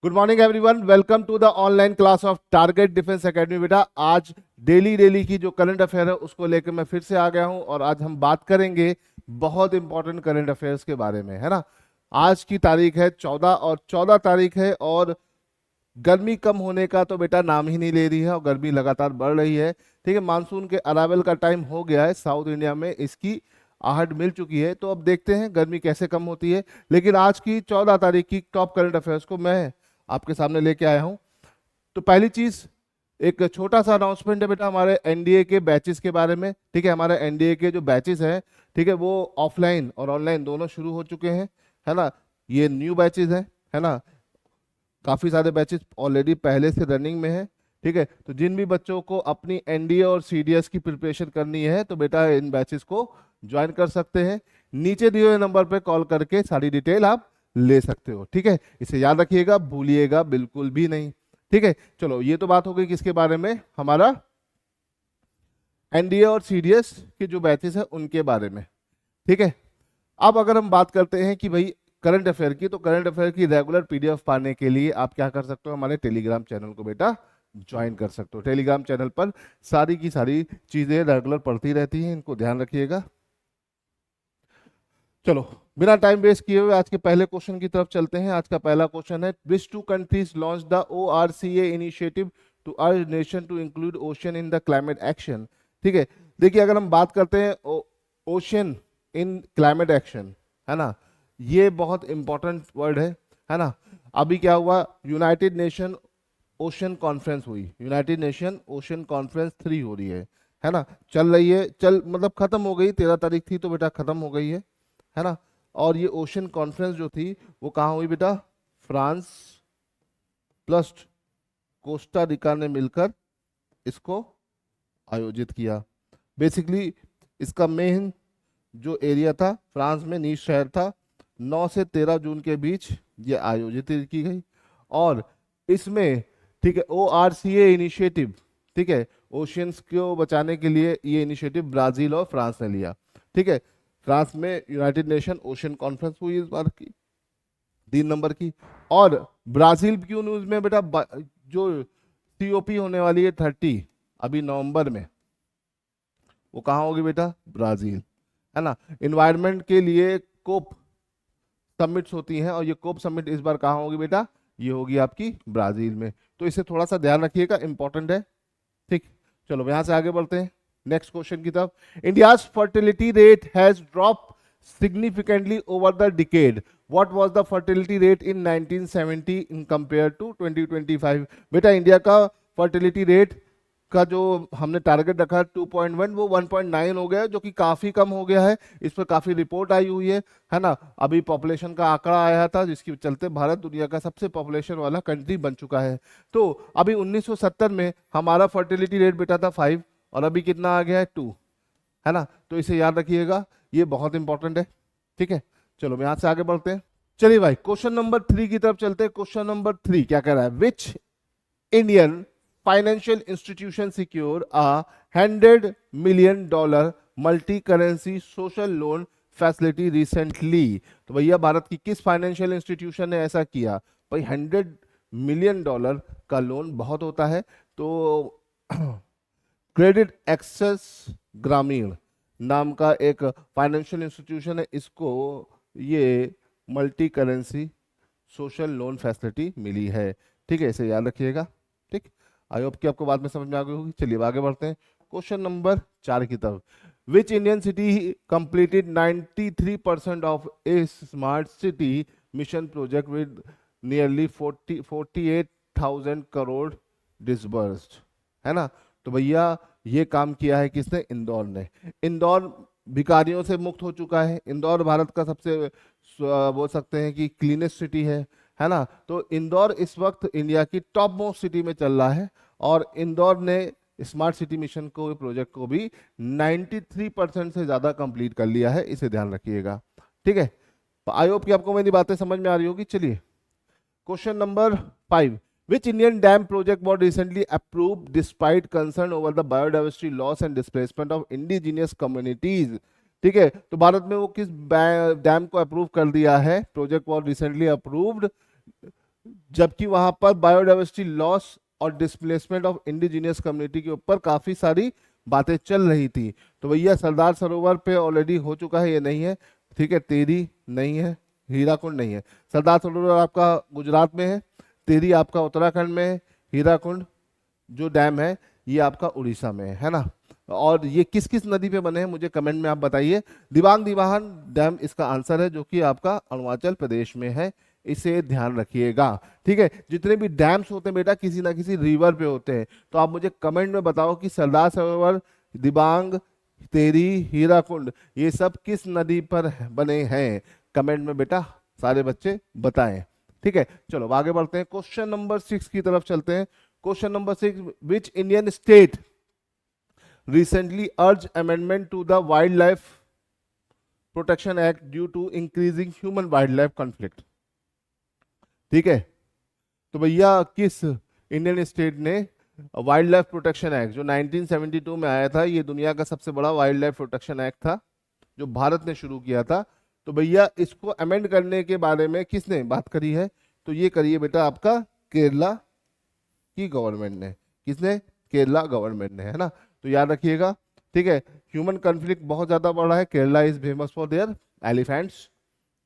Good morning everyone, welcome to the online class of Target Defence Academy. बेटा आज daily की जो current affair है उसको लेकर मैं फिर से आ गया हूं और आज हम बात करेंगे बहुत इंपॉर्टेंट करंट अफेयर्स के बारे में, है ना। आज की तारीख है 14 और 14 तारीख है और गर्मी कम होने का तो बेटा नाम ही नहीं ले रही है और गर्मी लगातार बढ़ रही है। ठीक है, मानसून के अरावल का टाइम हो गया है, साउथ इंडिया में इसकी आहट मिल चुकी है। तो अब देखते हैं गर्मी कैसे कम होती है। लेकिन आज की 14 तारीख की टॉप करंट अफेयर्स को मैं आपके सामने लेके आया हूं। तो पहली चीज, एक छोटा सा अनाउंसमेंट है बेटा हमारे एनडीए के बैचेस के बारे में। ठीक है, हमारे एनडीए के जो बैचेस हैं, ठीक है, वो ऑफलाइन और ऑनलाइन दोनों शुरू हो चुके हैं, है ना। ये न्यू बैचेस हैं, है ना। काफी सारे बैचेस ऑलरेडी पहले से रनिंग में है। ठीक है, तो जिन भी बच्चों को अपनी एनडीए और सीडीएस की प्रिपरेशन करनी है तो बेटा इन बैचेस को ज्वाइन कर सकते हैं। नीचे दिए हुए नंबर पे कॉल करके सारी डिटेल आप ले सकते हो। ठीक है, इसे याद रखिएगा, भूलिएगा बिल्कुल भी नहीं। ठीक है, चलो ये तो बात हो गई किसके बारे में, हमारा एनडीए और सीडीएस के जो बैचेस है उनके बारे में। ठीक है, अब अगर हम बात करते हैं कि भाई करंट अफेयर की, तो करंट अफेयर की रेगुलर पीडीएफ पाने के लिए आप क्या कर सकते हो, हमारे टेलीग्राम चैनल को बेटा ज्वाइन कर सकते हो। टेलीग्राम चैनल पर सारी की सारी चीजें रेगुलर पढ़ती रहती हैं, इनको ध्यान रखिएगा। चलो बिना टाइम वेस्ट किए हुए आज के पहले क्वेश्चन की तरफ चलते हैं। आज का पहला क्वेश्चन है, which two countries launch the ORCA initiative to urge nation to include ocean in the climate action. ठीक है, देखिए अगर हम बात करते हैं ओशन इन क्लाइमेट एक्शन, है ना, ये बहुत इंपॉर्टेंट वर्ड है ना। अभी क्या हुआ, यूनाइटेड नेशन ओशन कॉन्फ्रेंस हुई, यूनाइटेड नेशन ओशन कॉन्फ्रेंस 3 हो रही है ना, चल रही है, चल मतलब खत्म हो गई, 13 तारीख थी तो बेटा खत्म हो गई है ना। और ये ओशन कॉन्फ्रेंस जो थी वो कहाँ हुई बेटा, फ्रांस प्लस कोस्टा रिका ने मिलकर इसको आयोजित किया। बेसिकली इसका मेन जो एरिया था फ्रांस में, नीस शहर था। 9 से 13 जून के बीच ये आयोजित की गई और इसमें, ठीक है, ORCA इनिशिएटिव, ठीक है, ओशियंस को बचाने के लिए ये इनिशिएटिव ब्राजील और फ्रांस ने लिया। ठीक है, फ्रांस में यूनाइटेड नेशन ओशन कॉन्फ्रेंस हुई इस बार की, 3 नंबर की। और ब्राजील क्यों न्यूज में बेटा, जो COP होने वाली है 30 अभी नवंबर में, वो कहाँ होगी बेटा, ब्राजील, है ना। इन्वायरमेंट के लिए कोप समिट्स होती हैं और ये कोप समिट इस बार कहाँ होगी बेटा, ये होगी आपकी ब्राजील में। तो इसे थोड़ा सा ध्यान रखिएगा, इंपॉर्टेंट है। ठीक, चलो यहां से आगे बढ़ते हैं नेक्स्ट क्वेश्चन की तरफ। India's fertility rate has drop significantly over the decade. What was the fertility rate in 1970 in compared to 2025? बेटा इंडिया का फर्टिलिटी रेट का जो हमने टारगेट रखा 2.1, वो 1.9 हो गया, जो कि काफी कम हो गया है। इस पर काफी रिपोर्ट आई हुई है ना। अभी पॉपुलेशन का आंकड़ा आया था जिसके चलते भारत दुनिया का सबसे पॉपुलेशन वाला कंट्री बन चुका है। तो अभी 1970 में हमारा फर्टिलिटी रेट बेटा था 5 और अभी कितना आ गया है 2, है ना। तो इसे याद रखिएगा, ये बहुत इंपॉर्टेंट है। ठीक है, चलो यहां से आगे बढ़ते हैं। चलिए भाई क्वेश्चन नंबर 3 की तरफ चलते हैं। क्वेश्चन नंबर 3 क्या कह रहा है, which Indian financial institution secure $100 million multi currency social loan facility recently. तो भैया भारत की किस फाइनेंशियल इंस्टीट्यूशन ने ऐसा किया। भाई $100 million का लोन बहुत होता है, तो क्रेडिट एक्सेस ग्रामीण नाम का एक फाइनेंशियल इंस्टीट्यूशन है, इसको ये multi currency social loan facility मिली है। ठीक है, इसे याद रखिएगा। ठीक, आई होप कि आपको बात में समझ में आ गई होगी। चलिए आगे बढ़ते हैं क्वेश्चन नंबर 4 की तरफ। Which Indian city completed 93% of A smart city mission project with nearly 48,000 crore disbursed, है ना। तो भैया ये काम किया है किसने, इंदौर ने। इंदौर भिखारियों से मुक्त हो चुका है। इंदौर भारत का सबसे बोल सकते हैं कि क्लीनेस्ट सिटी है ना। तो इंदौर इस वक्त इंडिया की टॉप मोस्ट सिटी में चल रहा है और इंदौर ने स्मार्ट सिटी मिशन को, प्रोजेक्ट को भी 93% से ज्यादा कंप्लीट कर लिया है, इसे ध्यान रखिएगा। ठीक है, तो आई होप कि आपको मेरी बातें समझ में आ रही होगी। चलिए question number 5, which Indian dam project was recently approved despite concern over the biodiversity loss and displacement of indigenous communities? ठीक है, तो भारत में वो किस डैम को अप्रूव कर दिया है, प्रोजेक्ट वॉज रिसेंटली अप्रूव्ड जबकि वहां पर बायोडाइवर्सिटी लॉस और डिस्प्लेसमेंट ऑफ इंडिजिनियस कम्युनिटी के ऊपर काफी सारी बातें चल रही थी। तो भैया सरदार सरोवर पे ऑलरेडी हो चुका है, ये नहीं है, ठीक है। टेरी नहीं है, हीराकुंड नहीं है। सरदार सरोवर आपका गुजरात में है, टेरी आपका उत्तराखंड में है, हीराकुंड जो डैम है ये आपका उड़ीसा में है ना। और ये किस किस नदी पे बने हैं मुझे कमेंट में आप बताइए। दिबांग दिवाहन डैम इसका आंसर है, जो कि आपका अरुणाचल प्रदेश में है, इसे ध्यान रखिएगा। ठीक है, जितने भी डैम्स होते हैं बेटा किसी ना किसी रिवर पे होते हैं। तो आप मुझे कमेंट में बताओ कि सरदार सरोवर, दिबांग, तेरी, हीराकुंड ये सब किस नदी पर बने हैं। कमेंट में बेटा सारे बच्चे बताएं। ठीक है, चलो आगे बढ़ते हैं, क्वेश्चन नंबर 6 की तरफ चलते हैं। Question number 6, which Indian state recently urged amendment to the Wildlife Protection Act due to increasing human wildlife conflict। ठीक है, तो भैया किस इंडियन स्टेट ने वाइल्ड लाइफ प्रोटेक्शन एक्ट जो 1972 में आया था, ये दुनिया का सबसे बड़ा वाइल्ड लाइफ प्रोटेक्शन एक्ट था जो भारत ने शुरू किया था। तो भैया इसको अमेंड करने के बारे में किसने बात करी है, तो ये करिए बेटा आपका केरला की गवर्नमेंट ने। किसने, केरला गवर्नमेंट ने, है ना। तो याद रखिएगा, ठीक है। ह्यूमन कॉन्फ्लिक्ट बहुत ज्यादा बढ़ रहा है, Kerala is famous for their elephants,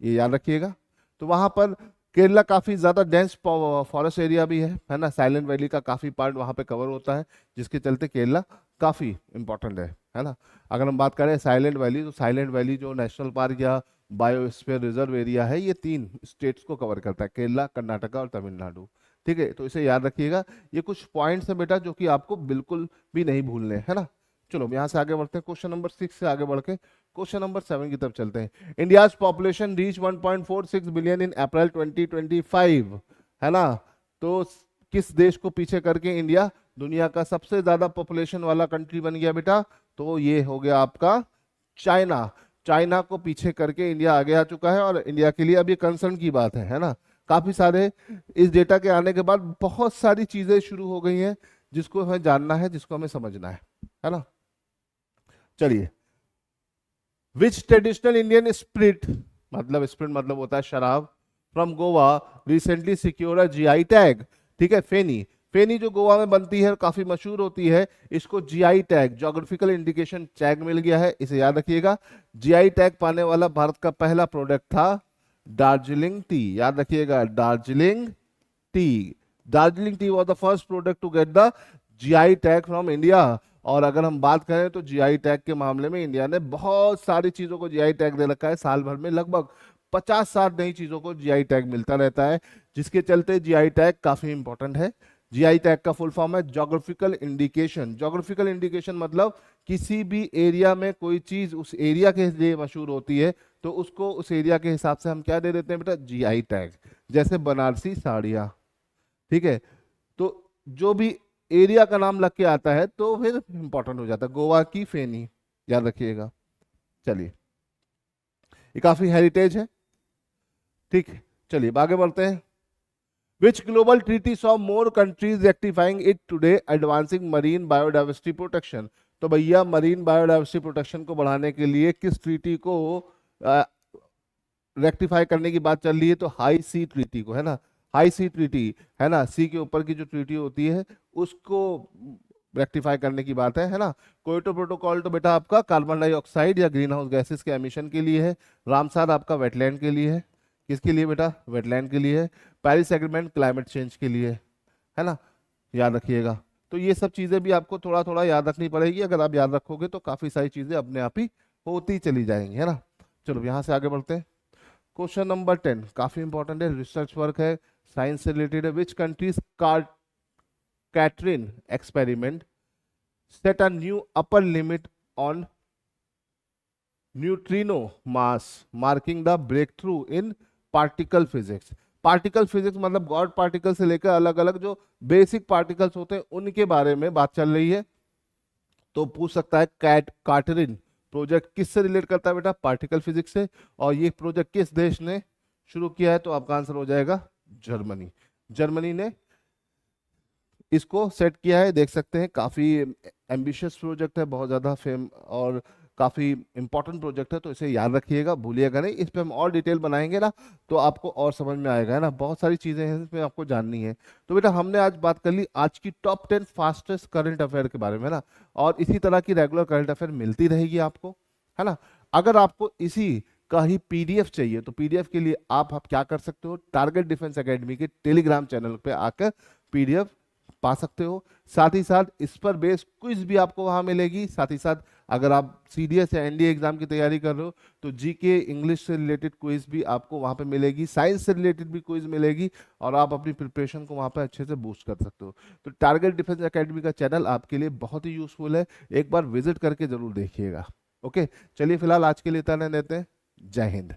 ये याद रखिएगा। तो वहां पर केरला काफी ज्यादा डेंस फॉरेस्ट एरिया भी है ना। साइलेंट वैली का काफी पार्ट वहां पे कवर होता है, जिसके चलते केरला काफी इंपॉर्टेंट है ना। अगर हम बात करें साइलेंट वैली, तो साइलेंट वैली जो नेशनल पार्क या बायोस्फीयर रिजर्व एरिया है, ये 3 स्टेट्स को कवर करता है, केरला, कर्नाटका और तमिलनाडु। ठीक है, तो इसे याद रखिएगा। ये कुछ पॉइंट्स है बेटा जो कि आपको बिल्कुल भी नहीं भूलने, है ना। चलो यहाँ से आगे बढ़ते हैं, क्वेश्चन नंबर 6 से आगे बढ़ के क्वेश्चन नंबर 7 की तरफ चलते हैं। India's population reach 1.46 billion in April 2025, है ना। तो किस देश को पीछे करके इंडिया दुनिया का सबसे ज्यादा पॉपुलेशन वाला कंट्री बन गया बेटा, तो ये हो गया आपका चाइना। चाइना को पीछे करके इंडिया आगे आ चुका है, और इंडिया के लिए अब ये कंसर्न की बात है ना। काफी सारे इस डेटा के आने के बाद बहुत सारी चीजें शुरू हो गई हैं जिसको हमें जानना है, जिसको हमें समझना है ना। चलिए, विच ट्रेडिशनल इंडियन स्पिरिट, मतलब स्पिरिट मतलब होता है शराब, from Goa recently secure GI tag. ठीक है, फेनी, फेनी जो गोवा में बनती है काफी मशहूर होती है, इसको GI tag, geographical indication tag मिल गया है, इसे याद रखिएगा। जीआई टैग पाने वाला भारत का पहला प्रोडक्ट था दार्जिलिंग टी, याद रखिएगा, Darjeeling tea. Darjeeling tea was the first product to get the GI tag from India. और अगर हम बात करें तो जीआई टैग के मामले में इंडिया ने बहुत सारी चीजों को जीआई टैग दे रखा है। साल भर में लगभग 50-60 नई चीजों को जीआई टैग मिलता रहता है, जिसके चलते जीआई टैग काफी इंपॉर्टेंट है। जीआई टैग का फुल फॉर्म है ज्योग्राफिकल इंडिकेशन। ज्योग्राफिकल इंडिकेशन मतलब किसी भी एरिया में कोई चीज उस एरिया के लिए मशहूर होती है, तो उसको उस एरिया के हिसाब से हम क्या दे देते हैं बेटा, जीआई टैग। जैसे बनारसी साड़ियाँ, ठीक है, तो जो भी एरिया का नाम लग के आता है तो फिर इंपॉर्टेंट हो जाता है। गोवा की फेनी, याद रखिएगा। चलिए, ये काफी हेरिटेज है, ठीक है। चलिए आगे बढ़ते हैं। Which global treaty saw more countries rectifying it today advancing marine biodiversity protection. तो भैया मरीन बायोडाइवर्सिटी प्रोटेक्शन को बढ़ाने के लिए किस ट्रीटी को रेक्टिफाई करने की बात चल रही है, तो हाई सी ट्रीटी को, है ना। हाई सी ट्रीटी, है ना, सी के ऊपर की जो ट्रीटी होती है उसको रेक्टिफाई करने की बात है ना। क्योटो प्रोटोकॉल तो बेटा आपका कार्बन डाइऑक्साइड या ग्रीन हाउस गैसेस के एमिशन के लिए है। रामसर आपका वेटलैंड के लिए है। किसके लिए बेटा, वेटलैंड के लिए है। पेरिस एग्रीमेंट क्लाइमेट चेंज के लिए है ना, याद रखिएगा। तो ये सब चीजें भी आपको थोड़ा थोड़ा याद रखनी पड़ेगी, अगर आप याद रखोगे तो काफी सारी चीजें अपने आप ही होती चली जाएंगी, है ना। चलो यहाँ से आगे बढ़ते हैं। क्वेश्चन नंबर 10 काफी इंपॉर्टेंट है, रिसर्च वर्क है, साइंस से रिलेटेड है। Which countries Katrin experiment set a new upper limit on neutrino mass marking the breakthrough in particle physics। Particle physics मतलब गॉड पार्टिकल से लेकर अलग अलग जो बेसिक पार्टिकल्स होते हैं उनके बारे में बात चल रही है। तो पूछ सकता है कैटरिन प्रोजेक्ट किससे रिलेट करता है बेटा, पार्टिकल फिजिक्स से। और ये प्रोजेक्ट किस देश ने शुरू किया है, तो आपका आंसर हो जाएगा जर्मनी। जर्मनी ने इसको सेट किया है, देख सकते हैं काफी एम्बिशियस प्रोजेक्ट है, बहुत ज्यादा फेम और काफ़ी इंपॉर्टेंट प्रोजेक्ट है, तो इसे याद रखिएगा, भूलिएगा नहीं। इस पे हम और डिटेल बनाएंगे ना तो आपको और समझ में आएगा, है ना। बहुत सारी चीज़ें हैं इसमें आपको जाननी है। तो बेटा हमने आज बात कर ली आज की टॉप 10 फास्टेस्ट करंट अफेयर के बारे में ना, और इसी तरह की रेगुलर करंट अफेयर मिलती रहेगी आपको, है ना। अगर आपको इसी का ही पीडीएफ चाहिए तो पीडीएफ के लिए आप क्या कर सकते हो, टारगेट डिफेंस एकेडमी के टेलीग्राम चैनल पे आकर पीडीएफ पा सकते हो। साथ ही साथ इस पर बेस्ड क्विज भी आपको वहां मिलेगी। साथ ही साथ अगर आप सीडीएस या एनडीए एग्जाम की तैयारी कर रहे हो तो जीके इंग्लिश से रिलेटेड क्विज भी आपको वहां पे मिलेगी, साइंस से रिलेटेड भी क्विज मिलेगी, और आप अपनी प्रिपरेशन को वहां पे अच्छे से बूस्ट कर सकते हो। तो टारगेट डिफेंस एकेडमी का चैनल आपके लिए बहुत ही यूजफुल है, एक बार विजिट करके जरूर देखिएगा। ओके, चलिए फिलहाल आज के लिए इतना देते हैं। जय हिंद।